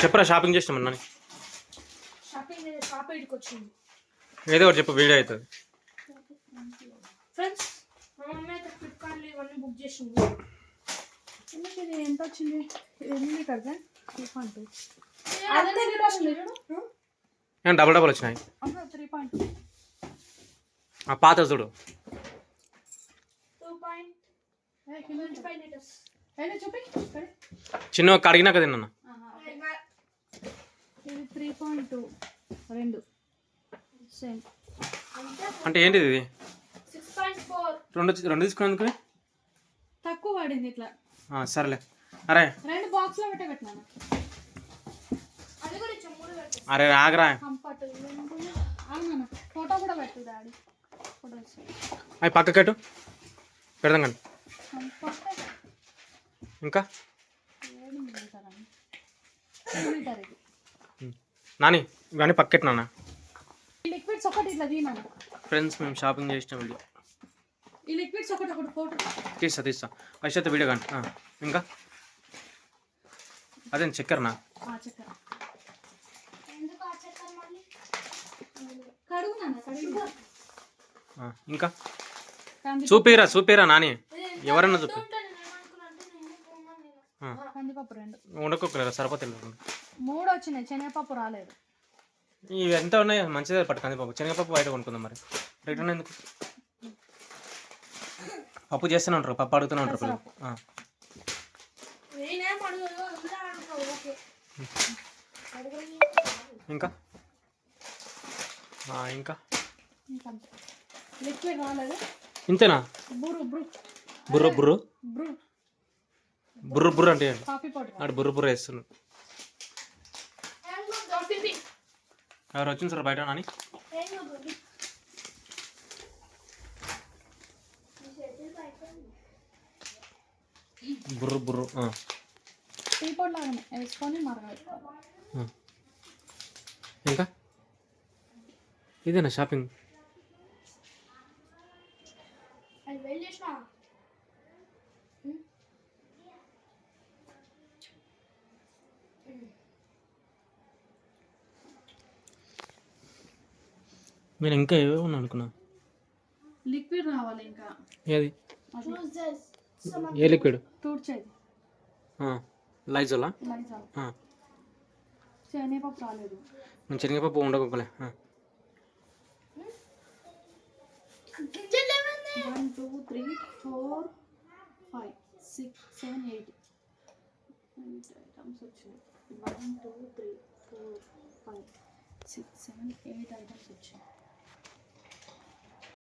చెప్పరా shopping చేసినామన్నా shop ఇడికి వచ్చింది. ఏదో ఒకటి చెప్పు, వీడియో అవుతుంది. ఫ్రెండ్స్ మా మమ్మీ అయితే ఫ్లిప్కార్ట్లో ఇవన్నీ బుక్ చేసింది. ఎందుకు ఇది ఎంత వచ్చింది? ఎన్ని కదా 3.2 డబల్ డబల్ వచ్చినాయి. 3.2 పాత చూడు 2.25 లీటర్స్. చూపి చిన్న కడిగినాక తిన్నా. ఇది 3.2 రెండు సేమ్. అంటే ఏంటిది ఇది? 6.4 రెండు తీసుకున్నందుకు తక్కువ పడింది ఇట్లా. సరేలే. అరే 2 బాక్స్లో పెట్టినాను. అది కూడా ఇచ్చా 3 పెట్టు. అరే ఆగరా, కంఫర్ట్ అవునా? ఫోటో కూడా పెట్టు డాడీ. ఫోటోస్ అవి పక్కకెట్టు పెడదాం కానీ. కంఫర్ట్ ఇంకా మీటర్ ఇది. నాని ఇవన్నీ పక్కెట్టు నాన్న. లిక్విడ్స్ ఒకటి ఇట్లా తీనాను. ఫ్రెండ్స్ మేము షాపింగ్ చేసిన వీడియో ఈ లిక్విడ్స్ ఒకటి ఫోటో తీస్తా ఫస్ట్ అయితే వీడియో కానీ. ఇంకా అదే చక్కెరనా? చక్కెర ఎందుకు ఆ చక్కెర మళ్ళీ కడుగునా కడుగు. ఇంకా చూపిరా నాని, ఎవరన్నా చూపి. కందిపప్పు 2 ఉండకొక్కలేరా సరిపోతుంది. 3 వచ్చినాయి. శనగపప్పు రాలేదు. ఇవి ఎంత ఉన్నాయి? మంచిదే పట్టు కందిపప్పు. శనగపప్పు బయట కొనుక్కుందాం మరి. రిటర్న్ ఎందుకు? పప్పు చేస్తూనే ఉంటారు, పప్పు అడుగుతూనే ఉంటారు పిల్లలు. నేనేం అడగదు, అందులో అడుగుతావు. ఓకే ఇంకా ఇంకా లిక్విడ్ రాలేదు. ఇంతేనా? బుర్రు బుర్ర అంటే కాఫీ పౌడర్. అటు బుర్ర వేస్తున్నాడు. ఎవరు వచ్చింది సార్ బయట నాని? బుర్ర టీ పొడి లాగానే వేసుకొని మరగ. ఇంకా ఇదేనా షాపింగ్? అది వెళ్ళేసిన నేను ఇంకా ఏవేవో అనుకున్నా. లిక్విడ్ రావాలి ఇంకా. ఏది? ఏ లిక్విడ్? తూడ్చేది లైజోలా? శనగపప్పు రాలేదు. నేను శనగపప్పు ఉండకపోలే. 1 2 3 4 5 6 7 8 ఐటమ్స్ వచ్చాయి. 1 2 3 4 5 6 7 8 ఐటమ్స్ వచ్చాయి.